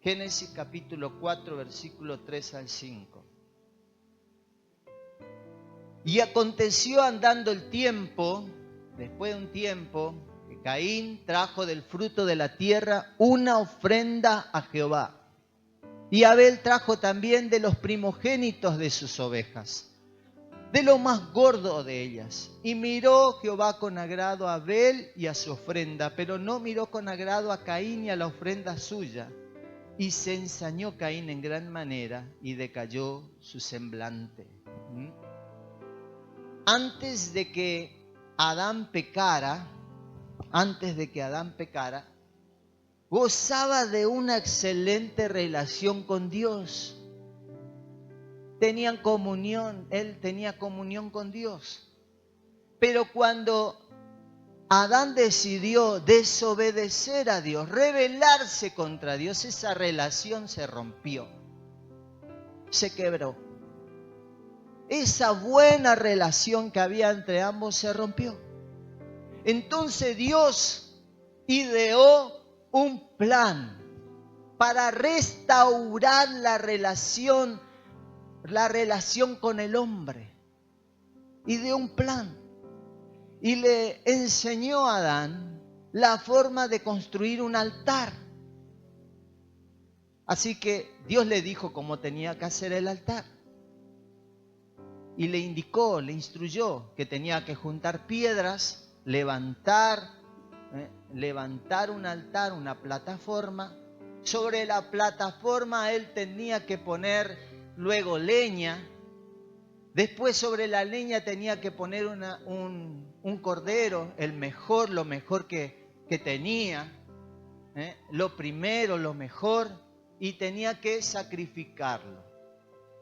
Génesis capítulo 4, versículo 3 al 5. Y aconteció andando el tiempo, después de un tiempo, que Caín trajo del fruto de la tierra una ofrenda a Jehová. Y Abel trajo también de los primogénitos de sus ovejas, de lo más gordo de ellas. Y miró Jehová con agrado a Abel y a su ofrenda, pero no miró con agrado a Caín y a la ofrenda suya. Y se ensañó Caín en gran manera y decayó su semblante. Antes de que Adán pecara, gozaba de una excelente relación con Dios. Tenían comunión, él tenía comunión con Dios. Pero cuando Adán decidió desobedecer a Dios, rebelarse contra Dios, esa relación se rompió, se quebró. Esa buena relación que había entre ambos se rompió. Entonces Dios ideó un plan para restaurar la relación con el hombre. Ideó un plan y le enseñó a Adán la forma de construir un altar. Así que Dios le dijo cómo tenía que hacer el altar. Y le indicó, le instruyó que tenía que juntar piedras, levantar un altar, una plataforma. Sobre la plataforma él tenía que poner luego leña. Después sobre la leña tenía que poner un cordero, lo mejor que tenía. Lo primero, lo mejor. Y tenía que sacrificarlo.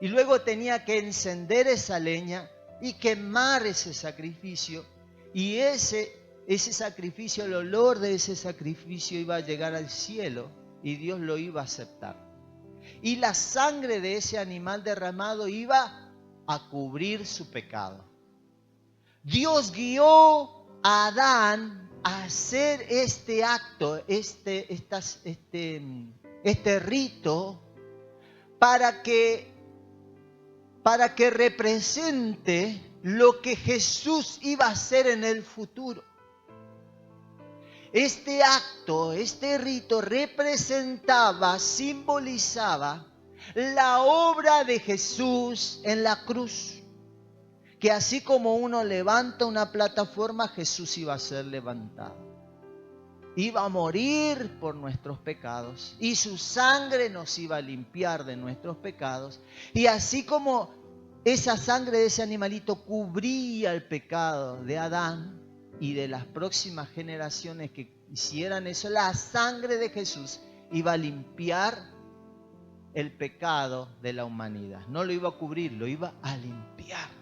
Y luego tenía que encender esa leña y quemar ese sacrificio. Y ese sacrificio, el olor de ese sacrificio iba a llegar al cielo y Dios lo iba a aceptar. Y la sangre de ese animal derramado iba a cubrir su pecado. Dios guió a Adán a hacer este acto, este rito, para que represente lo que Jesús iba a hacer en el futuro. Este acto, este rito simbolizaba la obra de Jesús en la cruz. Que así como uno levanta una plataforma, Jesús iba a ser levantado. Iba a morir por nuestros pecados y su sangre nos iba a limpiar de nuestros pecados. Y así como esa sangre de ese animalito cubría el pecado de Adán y de las próximas generaciones que hicieran eso, la sangre de Jesús iba a limpiar el pecado de la humanidad. No lo iba a cubrir, lo iba a limpiar.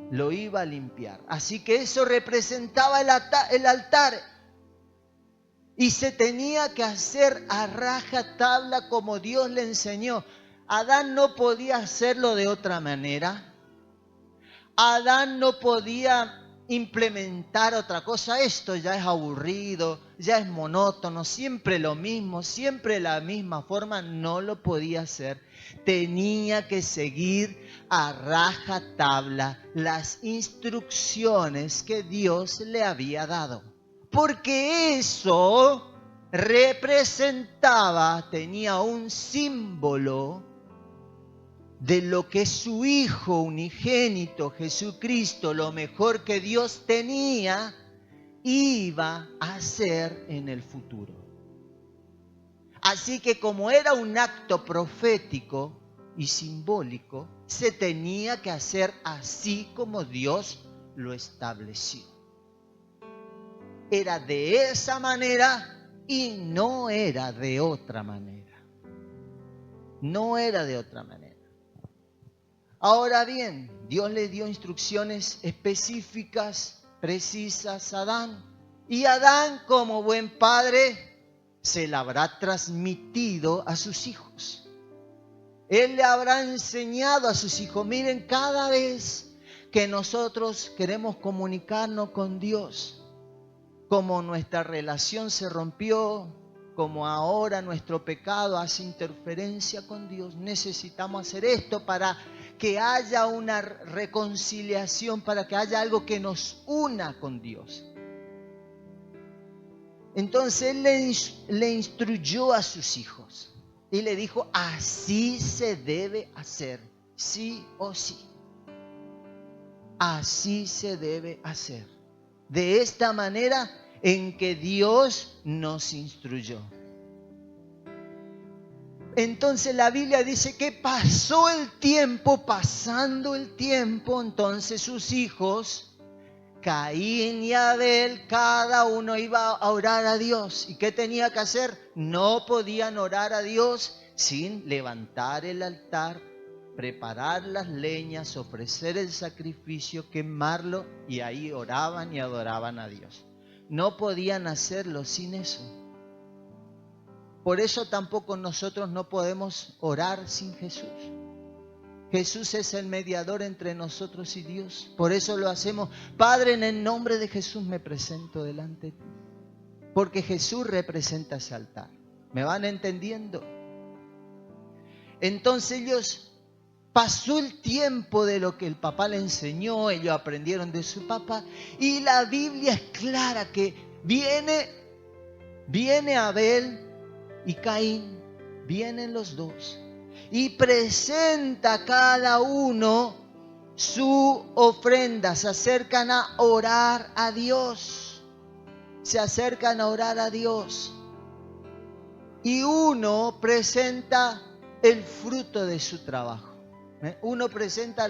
Lo iba a limpiar. Así que eso representaba el altar. Y se tenía que hacer a rajatabla como Dios le enseñó. Adán no podía hacerlo de otra manera. Adán no podía implementar otra cosa. Esto ya es aburrido, ya es monótono, siempre lo mismo, siempre la misma forma. No lo podía hacer. Tenía que seguir a rajatabla las instrucciones que Dios le había dado. Porque eso tenía un símbolo de lo que su Hijo unigénito, Jesucristo, lo mejor que Dios tenía, iba a hacer en el futuro. Así que como era un acto profético y simbólico, se tenía que hacer así como Dios lo estableció. Era de esa manera y no era de otra manera. No era de otra manera. Ahora bien, Dios le dio instrucciones específicas, precisas a Adán. Y Adán, como buen padre, se la habrá transmitido a sus hijos. Él le habrá enseñado a sus hijos. Miren, cada vez que nosotros queremos comunicarnos con Dios, como nuestra relación se rompió, como ahora nuestro pecado hace interferencia con Dios, necesitamos hacer esto para que haya una reconciliación, para que haya algo que nos una con Dios. Entonces Él le instruyó a sus hijos y le dijo, así se debe hacer, sí o sí. Así se debe hacer. De esta manera en que Dios nos instruyó. Entonces la Biblia dice que pasó el tiempo, pasando el tiempo, entonces sus hijos, Caín y Abel, cada uno iba a orar a Dios. ¿Y qué tenía que hacer? No podían orar a Dios sin levantar el altar, preparar las leñas, ofrecer el sacrificio, quemarlo, y ahí oraban y adoraban a Dios. No podían hacerlo sin eso. Por eso tampoco nosotros no podemos orar sin Jesús. Jesús es el mediador entre nosotros y Dios. Por eso lo hacemos. Padre, en el nombre de Jesús me presento delante de ti. Porque Jesús representa ese altar. ¿Me van entendiendo? Entonces ellos, pasó el tiempo de lo que el papá le enseñó, ellos aprendieron de su papá. Y la Biblia es clara que viene Abel y Caín, vienen los dos. Y presenta cada uno su ofrenda. Se acercan a orar a Dios. Se acercan a orar a Dios. Y uno presenta el fruto de su trabajo. Uno presenta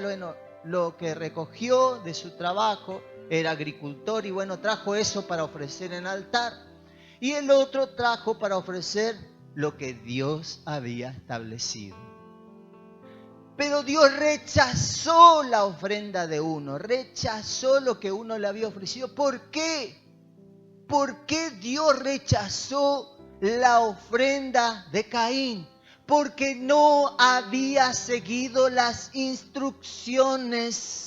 lo que recogió de su trabajo. Era agricultor y bueno, trajo eso para ofrecer en altar. Y el otro trajo para ofrecer lo que Dios había establecido. Pero Dios rechazó la ofrenda de uno, rechazó lo que uno le había ofrecido. ¿Por qué? ¿Por qué Dios rechazó la ofrenda de Caín? Porque no había seguido las instrucciones.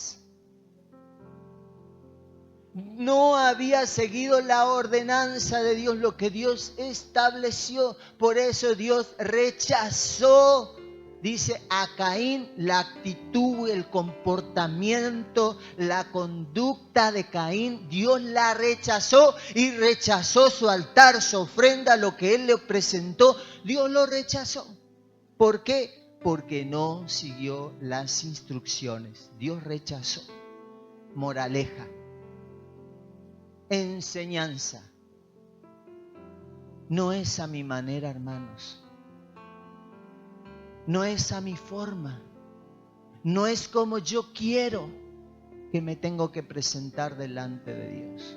No había seguido la ordenanza de Dios, lo que Dios estableció. Por eso Dios rechazó, dice, a Caín, la actitud, el comportamiento, la conducta de Caín. Dios la rechazó y rechazó su altar, su ofrenda, lo que él le presentó. Dios lo rechazó. ¿Por qué? Porque no siguió las instrucciones. Dios rechazó. Moraleja. Enseñanza. No es a mi manera, hermanos. No es a mi forma. No es como yo quiero que me tengo que presentar delante de Dios.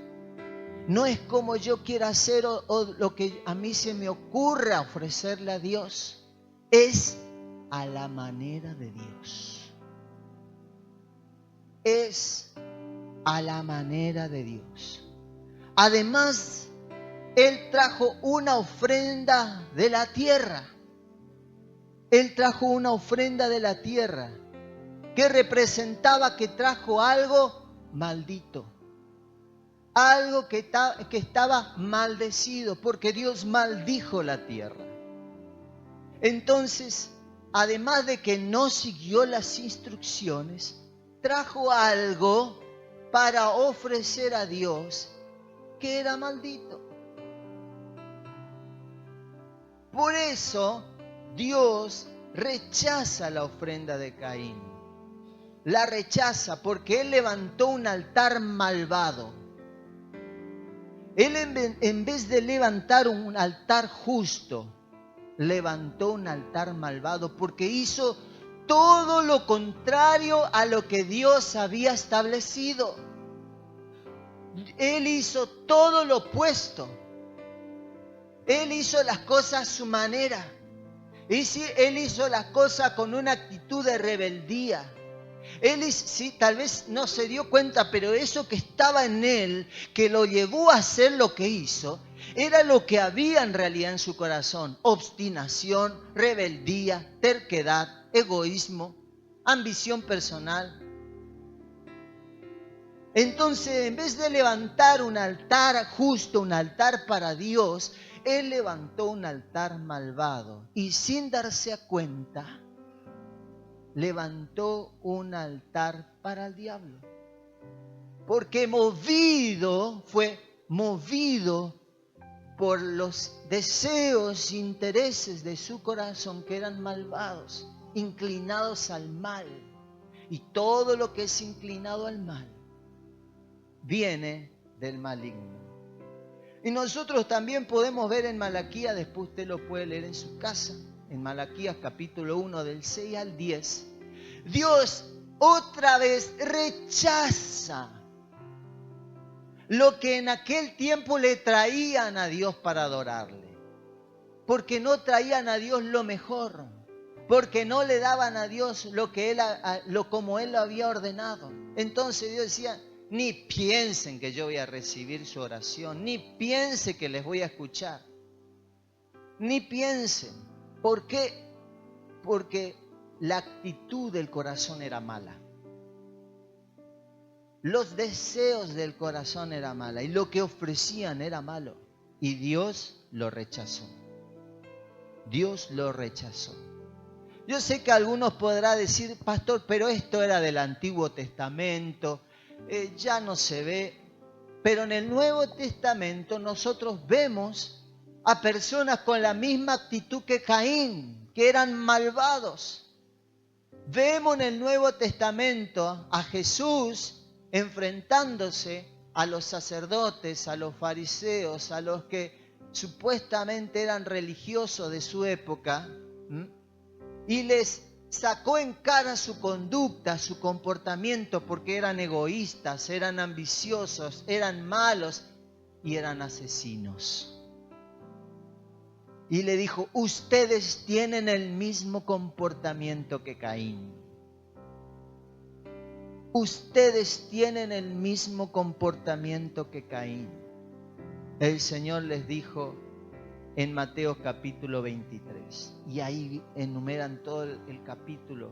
No es como yo quiera hacer o lo que a mí se me ocurra ofrecerle a Dios. Es a la manera de Dios. Es a la manera de Dios. Además, Él trajo una ofrenda de la tierra. Él trajo una ofrenda de la tierra que representaba que trajo algo maldito. Algo que estaba maldecido, porque Dios maldijo la tierra. Entonces, además de que no siguió las instrucciones, trajo algo para ofrecer a Dios que era maldito. Por eso Dios rechaza la ofrenda de Caín. La rechaza porque él levantó un altar malvado. Él en vez de levantar un altar justo, levantó un altar malvado porque hizo todo lo contrario a lo que Dios había establecido. Él hizo todo lo opuesto. Él hizo las cosas a su manera. Él hizo las cosas con una actitud de rebeldía. Sí, tal vez no se dio cuenta, pero eso que estaba en él, que lo llevó a hacer lo que hizo, era lo que había en realidad en su corazón. Obstinación, rebeldía, terquedad, egoísmo, ambición personal. Entonces, en vez de levantar un altar justo, un altar para Dios, Él levantó un altar malvado y sin darse cuenta, levantó un altar para el diablo. Porque fue movido por los deseos e intereses de su corazón que eran malvados, inclinados al mal. Y todo lo que es inclinado al mal viene del maligno. Y nosotros también podemos ver en Malaquías, después usted lo puede leer en su casa, en Malaquías capítulo 1 del 6 al 10, Dios otra vez rechaza lo que en aquel tiempo le traían a Dios para adorarle. Porque no traían a Dios lo mejor. Porque no le daban a Dios como Él lo había ordenado. Entonces Dios decía, ni piensen que yo voy a recibir su oración. Ni piensen que les voy a escuchar. Ni piensen. ¿Por qué? Porque la actitud del corazón era mala. Los deseos del corazón eran malos y lo que ofrecían era malo. Y Dios lo rechazó. Dios lo rechazó. Yo sé que algunos podrán decir, pastor, pero esto era del Antiguo Testamento, ya no se ve. Pero en el Nuevo Testamento nosotros vemos a personas con la misma actitud que Caín, que eran malvados. Vemos en el Nuevo Testamento a Jesús enfrentándose a los sacerdotes, a los fariseos, a los que supuestamente eran religiosos de su época, y les sacó en cara su conducta, su comportamiento, porque eran egoístas, eran ambiciosos, eran malos y eran asesinos. Y le dijo, ustedes tienen el mismo comportamiento que Caín. Ustedes tienen el mismo comportamiento que Caín. El Señor les dijo en Mateo capítulo 23. Y ahí enumeran todo el capítulo.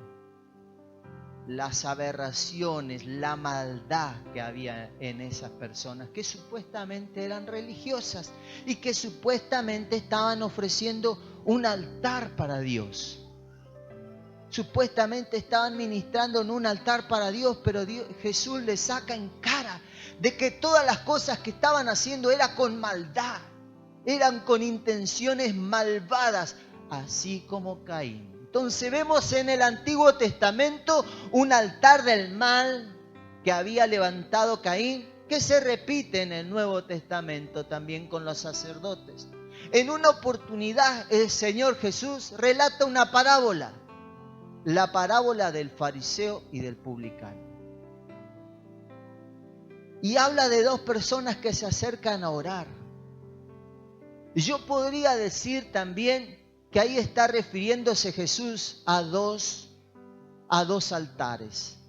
Las aberraciones, la maldad que había en esas personas que supuestamente eran religiosas y que supuestamente estaban ofreciendo un altar para Dios. Supuestamente estaban ministrando en un altar para Dios, pero Jesús les saca en cara de que todas las cosas que estaban haciendo eran con maldad, eran con intenciones malvadas, así como Caín. Entonces vemos en el Antiguo Testamento un altar del mal que había levantado Caín, que se repite en el Nuevo Testamento también con los sacerdotes. En una oportunidad el Señor Jesús relata una parábola. La parábola del fariseo y del publicano. Y habla de dos personas que se acercan a orar. Yo podría decir también que ahí está refiriéndose Jesús a dos altares.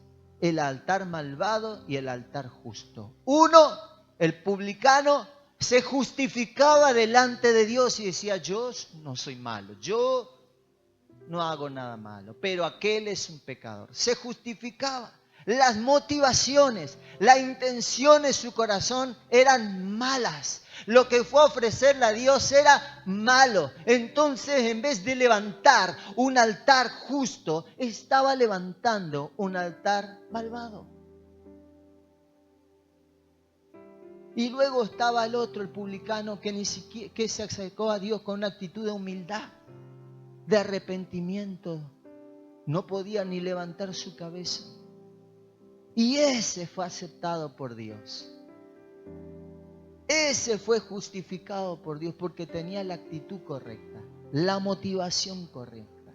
El altar malvado y el altar justo. Uno, el publicano, se justificaba delante de Dios y decía, yo no soy malo, yo no hago nada malo, pero aquel es un pecador. Se justificaba. Las motivaciones, la intención de su corazón eran malas. Lo que fue a ofrecerle a Dios era malo. Entonces, en vez de levantar un altar justo, estaba levantando un altar malvado. Y luego estaba el otro, el publicano, que se acercó a Dios con una actitud de humildad, de arrepentimiento. No podía ni levantar su cabeza. Y ese fue aceptado por Dios. Ese fue justificado por Dios porque tenía la actitud correcta, la motivación correcta.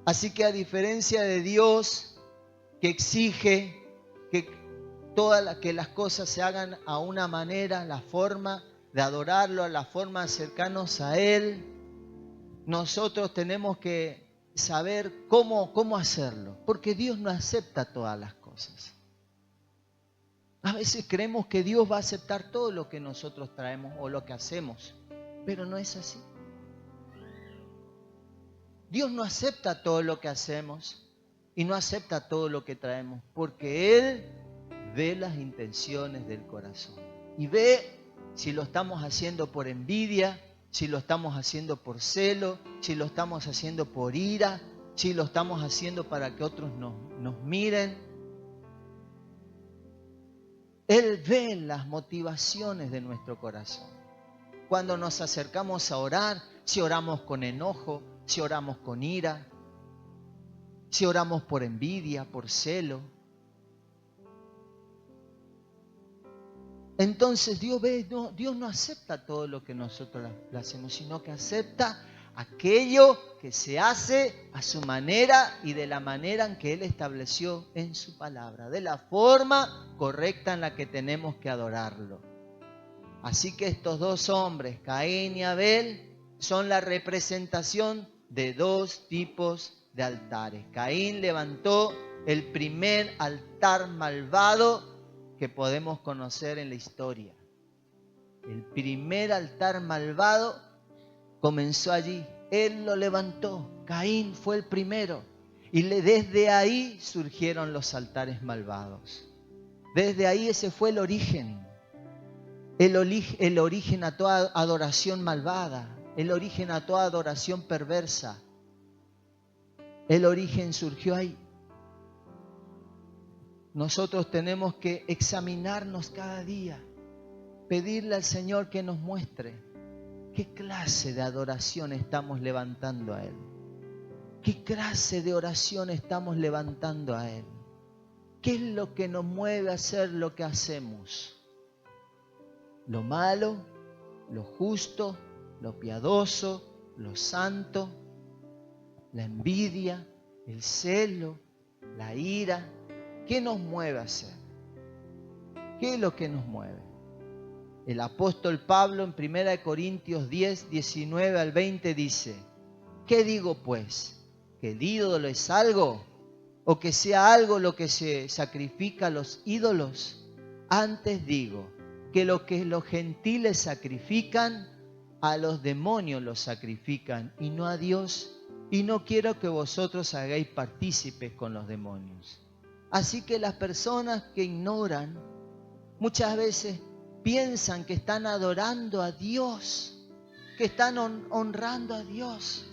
Así que a diferencia de Dios, que exige que las cosas se hagan a una manera, la forma de adorarlo, la forma de acercarnos a Él, nosotros tenemos que saber cómo hacerlo, porque Dios no acepta todas las cosas. A veces creemos que Dios va a aceptar todo lo que nosotros traemos o lo que hacemos, pero no es así. Dios no acepta todo lo que hacemos y no acepta todo lo que traemos, porque Él ve las intenciones del corazón y ve si lo estamos haciendo por envidia, si lo estamos haciendo por celo, si lo estamos haciendo por ira, si lo estamos haciendo para que otros nos miren. Él ve las motivaciones de nuestro corazón. Cuando nos acercamos a orar, si oramos con enojo, si oramos con ira, si oramos por envidia, por celo. Entonces Dios no acepta todo lo que nosotros le hacemos, sino que acepta aquello que se hace a su manera y de la manera en que Él estableció en su palabra, de la forma correcta en la que tenemos que adorarlo. Así que estos dos hombres, Caín y Abel, son la representación de dos tipos de altares. Caín levantó el primer altar malvado que podemos conocer en la historia. El primer altar malvado comenzó allí. Él lo levantó. Caín fue el primero. Y desde ahí surgieron los altares malvados. Desde ahí ese fue el origen. El origen a toda adoración malvada. El origen a toda adoración perversa. El origen surgió ahí. Nosotros tenemos que examinarnos cada día, pedirle al Señor que nos muestre qué clase de adoración estamos levantando a Él. ¿Qué clase de oración estamos levantando a Él? ¿Qué es lo que nos mueve a hacer lo que hacemos? Lo malo, lo justo, lo piadoso, lo santo, la envidia, el celo, la ira. ¿Qué nos mueve a hacer? ¿Qué es lo que nos mueve? El apóstol Pablo en 1 Corintios 10, 19 al 20 dice: ¿qué digo pues? ¿Que el ídolo es algo? ¿O que sea algo lo que se sacrifica a los ídolos? Antes digo que lo que los gentiles sacrifican, a los demonios los sacrifican y no a Dios. Y no quiero que vosotros hagáis partícipes con los demonios. Así que las personas que ignoran muchas veces piensan que están adorando a Dios, que están honrando a Dios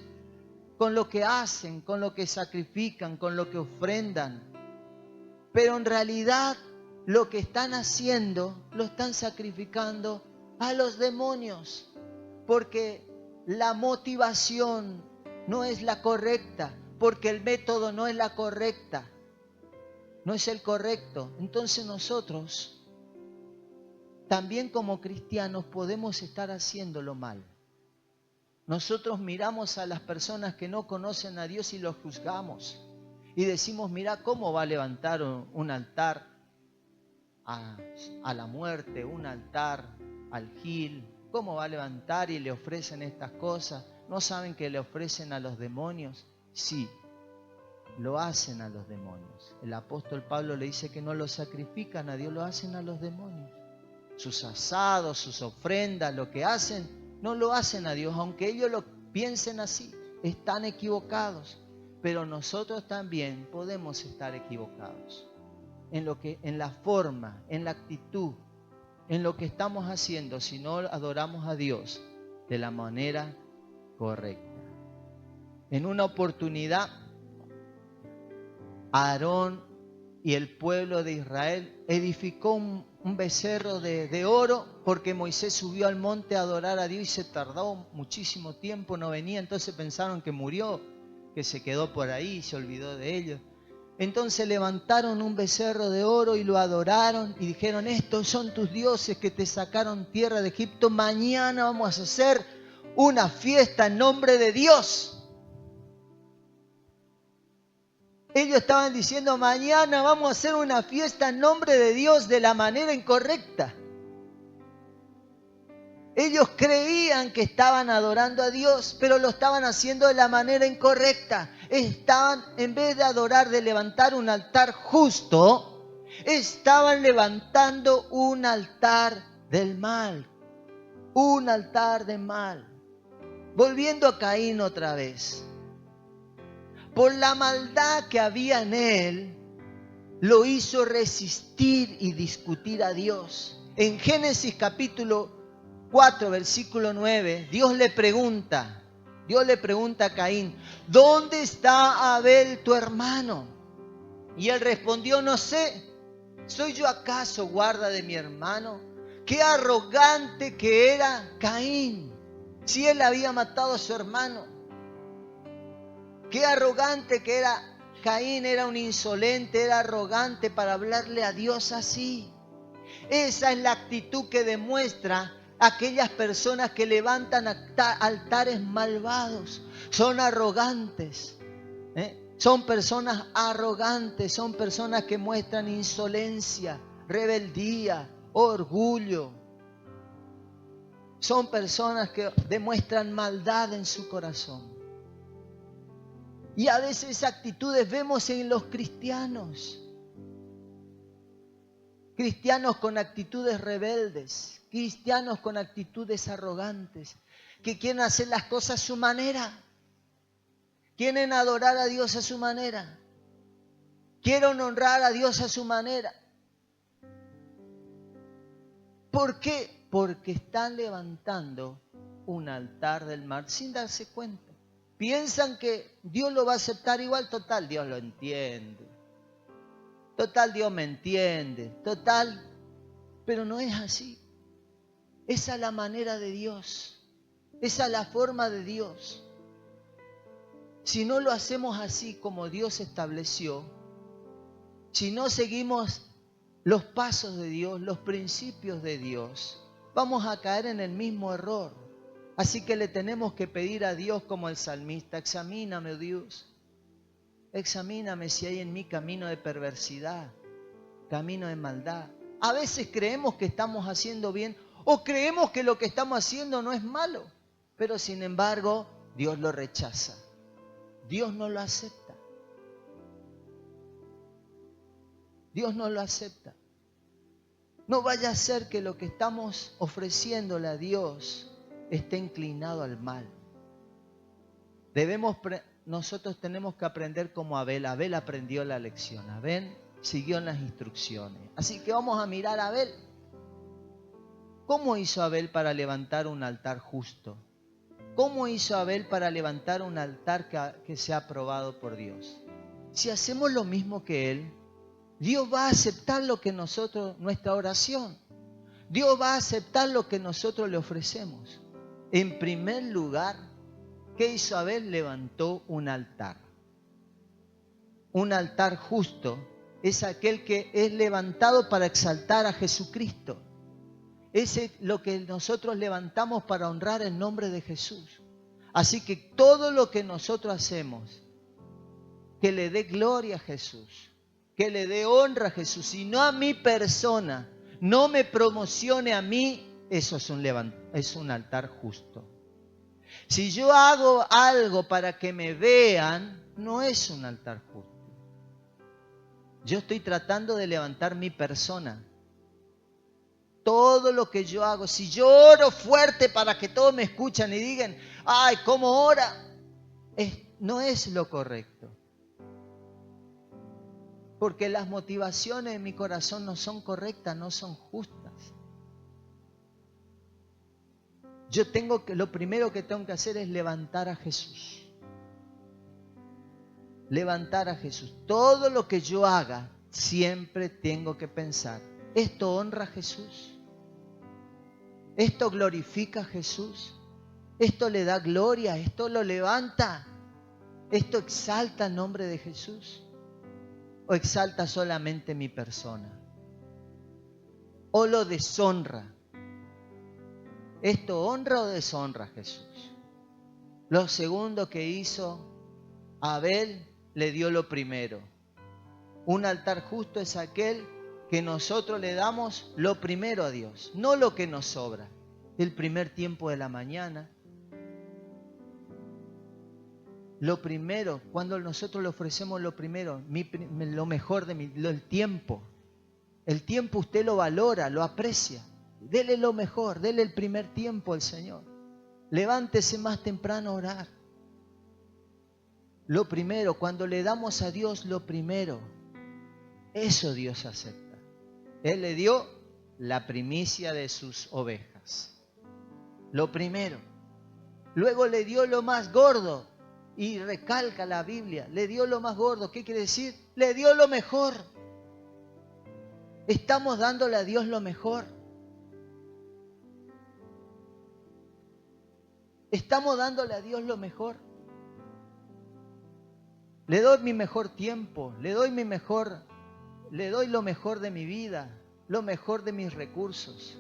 con lo que hacen, con lo que sacrifican, con lo que ofrendan. Pero en realidad lo que están haciendo lo están sacrificando a los demonios, porque la motivación no es la correcta, porque el método no es la correcta. No es el correcto. Entonces nosotros, también como cristianos, podemos estar haciéndolo mal. Nosotros miramos a las personas que no conocen a Dios y los juzgamos. Y decimos, mira cómo va a levantar un altar a la muerte, un altar al Gil. ¿Cómo va a levantar y le ofrecen estas cosas? ¿No saben que le ofrecen a los demonios? Sí. Lo hacen a los demonios. El apóstol Pablo le dice que no lo sacrifican a Dios, lo hacen a los demonios. Sus asados, sus ofrendas, lo que hacen, no lo hacen a Dios, aunque ellos lo piensen así, están equivocados. Pero nosotros también podemos estar equivocados en la forma, en la actitud, en lo que estamos haciendo, si no adoramos a Dios de la manera correcta. En una oportunidad, Aarón y el pueblo de Israel edificó un becerro de oro, porque Moisés subió al monte a adorar a Dios y se tardó muchísimo tiempo, no venía. Entonces pensaron que murió, que se quedó por ahí y se olvidó de ellos. Entonces levantaron un becerro de oro y lo adoraron y dijeron: estos son tus dioses que te sacaron tierra de Egipto, mañana vamos a hacer una fiesta en nombre de Dios. Ellos estaban diciendo: mañana vamos a hacer una fiesta en nombre de Dios, de la manera incorrecta. Ellos creían que estaban adorando a Dios, pero lo estaban haciendo de la manera incorrecta. Estaban, en vez de adorar, de levantar un altar justo, estaban levantando un altar del mal. Un altar de mal. Volviendo a Caín otra vez. Por la maldad que había en él, lo hizo resistir y discutir a Dios. En Génesis capítulo 4, versículo 9, Dios le pregunta a Caín, ¿dónde está Abel tu hermano? Y él respondió, no sé, ¿soy yo acaso guarda de mi hermano? Qué arrogante que era Caín, si él había matado a su hermano. Qué arrogante que era Caín, era un insolente, era arrogante para hablarle a Dios así. Esa es la actitud que demuestra aquellas personas que levantan altares malvados. Son arrogantes. Son personas arrogantes, son personas que muestran insolencia, rebeldía, orgullo. Son personas que demuestran maldad en su corazón. Y a veces esas actitudes vemos en los cristianos. Cristianos con actitudes rebeldes, cristianos con actitudes arrogantes, que quieren hacer las cosas a su manera. Quieren adorar a Dios a su manera. Quieren honrar a Dios a su manera. ¿Por qué? Porque están levantando un altar del mal sin darse cuenta. Piensan que Dios lo va a aceptar igual, total, Dios lo entiende. Total, Dios me entiende. Total, pero no es así. Esa es la manera de Dios. Esa es la forma de Dios. Si no lo hacemos así como Dios estableció, si no seguimos los pasos de Dios, los principios de Dios, vamos a caer en el mismo error. Así que le tenemos que pedir a Dios como el salmista, examíname, oh Dios, examíname si hay en mí camino de perversidad, camino de maldad. A veces creemos que estamos haciendo bien o creemos que lo que estamos haciendo no es malo, pero sin embargo Dios lo rechaza. Dios no lo acepta. Dios no lo acepta. No vaya a ser que lo que estamos ofreciéndole a Dios esté inclinado al mal. Nosotros tenemos que aprender como Abel. Abel aprendió la lección. Abel siguió las instrucciones. Así que vamos a mirar a Abel. ¿Cómo hizo Abel para levantar un altar justo? ¿Cómo hizo Abel para levantar un altar que sea aprobado por Dios? Si hacemos lo mismo que él, Dios va a aceptar nuestra oración. Dios va a aceptar lo que nosotros le ofrecemos. En primer lugar, ¿qué hizo Abel? Levantó un altar. Un altar justo es aquel que es levantado para exaltar a Jesucristo. Es lo que nosotros levantamos para honrar el nombre de Jesús. Así que todo lo que nosotros hacemos, que le dé gloria a Jesús, que le dé honra a Jesús, y no a mi persona, no me promocione a mí, eso es un altar justo. Si yo hago algo para que me vean, no es un altar justo. Yo estoy tratando de levantar mi persona. Todo lo que yo hago, si yo oro fuerte para que todos me escuchen y digan, ay, ¿cómo ora? No es lo correcto. Porque las motivaciones de mi corazón no son correctas, no son justas. Lo primero que tengo que hacer es levantar a Jesús. Levantar a Jesús. Todo lo que yo haga, siempre tengo que pensar, ¿esto honra a Jesús? ¿Esto glorifica a Jesús? ¿Esto le da gloria? ¿Esto lo levanta? ¿Esto exalta el nombre de Jesús? ¿O exalta solamente mi persona? ¿O lo deshonra? ¿Esto honra o deshonra a Jesús? Lo segundo que hizo Abel, le dio lo primero. Un altar justo es aquel que nosotros le damos lo primero a Dios, no lo que nos sobra. El primer tiempo de la mañana. Lo primero, cuando nosotros le ofrecemos lo primero, lo mejor el tiempo. El tiempo usted lo valora, lo aprecia. Dele lo mejor, dele el primer tiempo al Señor. Levántese más temprano a orar. Lo primero, cuando le damos a Dios lo primero, eso Dios acepta. Él le dio la primicia de sus ovejas. lo primero. Luego le dio lo más gordo. Y recalca la Biblia, le dio lo más gordo. ¿Qué quiere decir? Le dio lo mejor. Estamos dándole a Dios lo mejor. Estamos dándole a Dios lo mejor. Le doy mi mejor tiempo, le doy lo mejor de mi vida, lo mejor de mis recursos.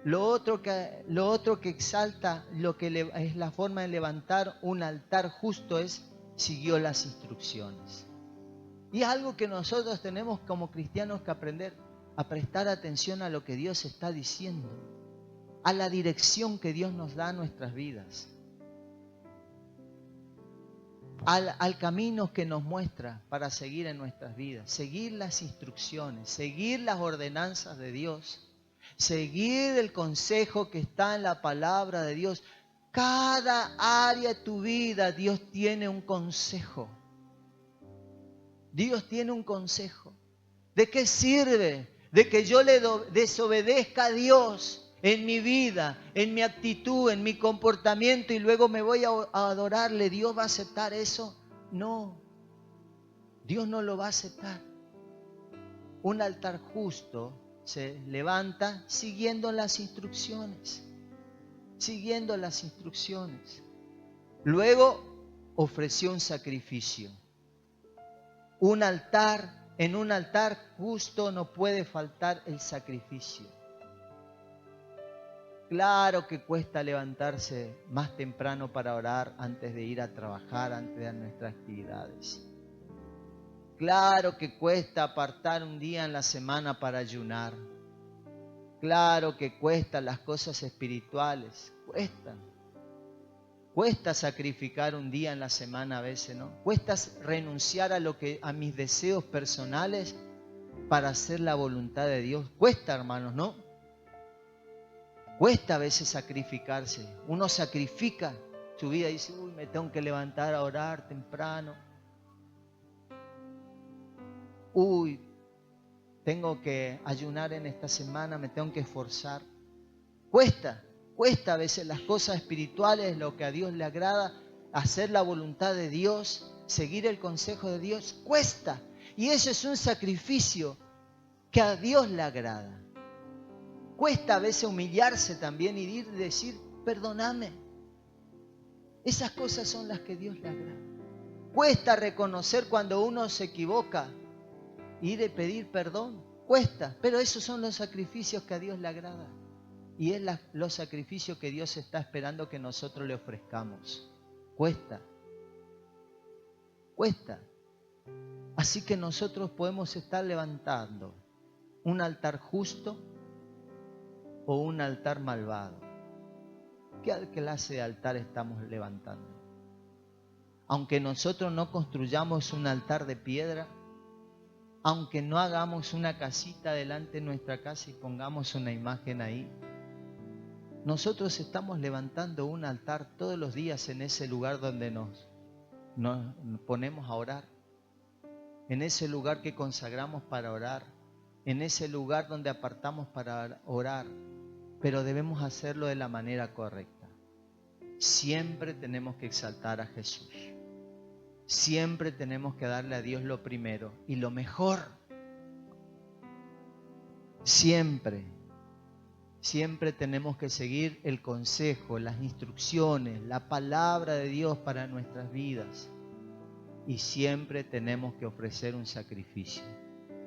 Lo otro que exalta, es la forma de levantar un altar justo, siguió las instrucciones. Y es algo que nosotros tenemos como cristianos que aprender, a prestar atención a lo que Dios está diciendo, a la dirección que Dios nos da a nuestras vidas, al camino que nos muestra para seguir en nuestras vidas, seguir las instrucciones, seguir las ordenanzas de Dios. Seguir el consejo que está en la palabra de Dios. Cada área de tu vida Dios tiene un consejo. Dios tiene un consejo. ¿De qué sirve? De que yo le desobedezca a Dios en mi vida, en mi actitud, en mi comportamiento y luego me voy a adorarle. ¿Dios va a aceptar eso? No. Dios no lo va a aceptar. Un altar justo se levanta siguiendo las instrucciones. Siguiendo las instrucciones. Luego ofreció un sacrificio. En un altar justo no puede faltar el sacrificio. Claro que cuesta levantarse más temprano para orar antes de ir a trabajar, antes de nuestras actividades. Claro que cuesta apartar un día en la semana para ayunar. Claro que cuestan las cosas espirituales. Cuesta sacrificar un día en la semana a veces, ¿no? Cuesta renunciar a mis deseos personales para hacer la voluntad de Dios. Cuesta, hermanos, ¿no? Cuesta a veces sacrificarse. Uno sacrifica su vida y dice, uy, me tengo que levantar a orar temprano. Uy, tengo que ayunar en esta semana, me tengo que esforzar. Cuesta a veces las cosas espirituales, lo que a Dios le agrada, hacer la voluntad de Dios, seguir el consejo de Dios, cuesta. Y eso es un sacrificio que a Dios le agrada. Cuesta a veces humillarse también y decir, perdóname. Esas cosas son las que a Dios le agrada. Cuesta reconocer cuando uno se equivoca, ir a pedir perdón. Cuesta, pero esos son los sacrificios que a Dios le agrada. Y es los sacrificios que Dios está esperando que nosotros le ofrezcamos. Cuesta. Así que nosotros podemos estar levantando un altar justo o un altar malvado. ¿Qué clase de altar estamos levantando? Aunque nosotros no construyamos un altar de piedra, aunque no hagamos una casita delante de nuestra casa y pongamos una imagen ahí, nosotros estamos levantando un altar todos los días en ese lugar donde nos ponemos a orar, en ese lugar que consagramos para orar, en ese lugar donde apartamos para orar, pero debemos hacerlo de la manera correcta. Siempre tenemos que exaltar a Jesús. Siempre tenemos que darle a Dios lo primero y lo mejor. Siempre tenemos que seguir el consejo, las instrucciones, la palabra de Dios para nuestras vidas. Y siempre tenemos que ofrecer un sacrificio.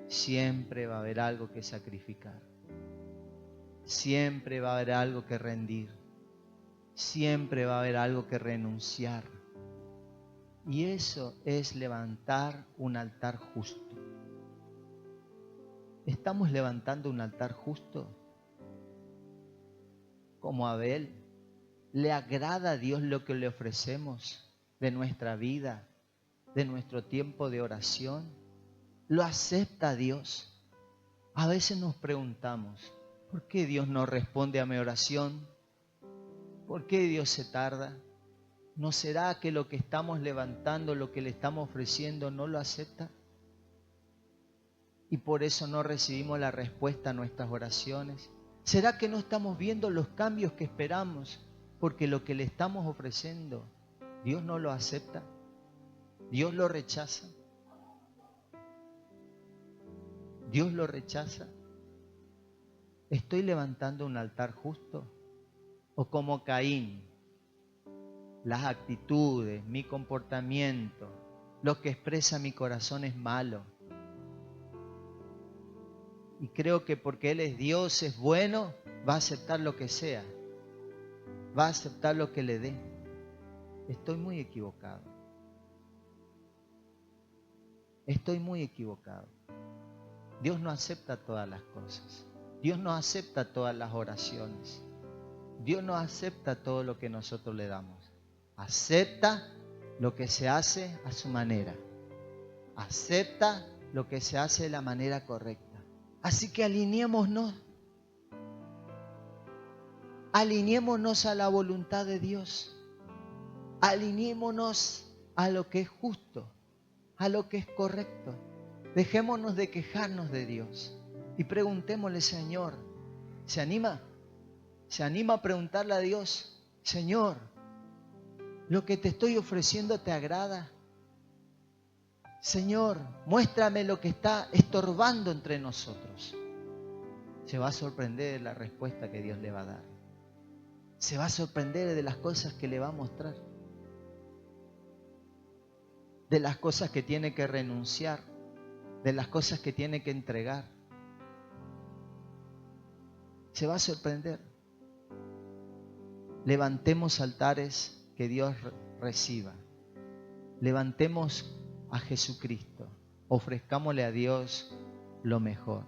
Siempre va a haber algo que sacrificar. Siempre va a haber algo que rendir. Siempre va a haber algo que renunciar. Y eso es levantar un altar justo. ¿Estamos levantando un altar justo? Como Abel, ¿le agrada a Dios lo que le ofrecemos de nuestra vida, de nuestro tiempo de oración? ¿Lo acepta Dios? A veces nos preguntamos, ¿por qué Dios no responde a mi oración? ¿Por qué Dios se tarda? ¿No será que lo que estamos levantando, lo que le estamos ofreciendo, no lo acepta? Y por eso no recibimos la respuesta a nuestras oraciones. ¿Será que no estamos viendo los cambios que esperamos porque lo que le estamos ofreciendo, Dios no lo acepta? ¿Dios lo rechaza? ¿Dios lo rechaza? ¿Estoy levantando un altar justo? ¿O como Caín, las actitudes, mi comportamiento, lo que expresa mi corazón es malo? Y creo que porque Él es Dios, es bueno, va a aceptar lo que sea. Va a aceptar lo que le dé. Estoy muy equivocado. Estoy muy equivocado. Dios no acepta todas las cosas. Dios no acepta todas las oraciones. Dios no acepta todo lo que nosotros le damos. Acepta lo que se hace a su manera. Acepta lo que se hace de la manera correcta. Así que alineémonos. Alineémonos a la voluntad de Dios. Alineémonos a lo que es justo, a lo que es correcto. Dejémonos de quejarnos de Dios y preguntémosle, Señor, ¿se anima? ¿Se anima a preguntarle a Dios, Señor, lo que te estoy ofreciendo te agrada? Señor, muéstrame lo que está estorbando entre nosotros. Se va a sorprender de la respuesta que Dios le va a dar. Se va a sorprender de las cosas que le va a mostrar. De las cosas que tiene que renunciar. De las cosas que tiene que entregar. Se va a sorprender. Levantemos altares que Dios reciba. Levantemos a Jesucristo. Ofrezcámosle a Dios lo mejor.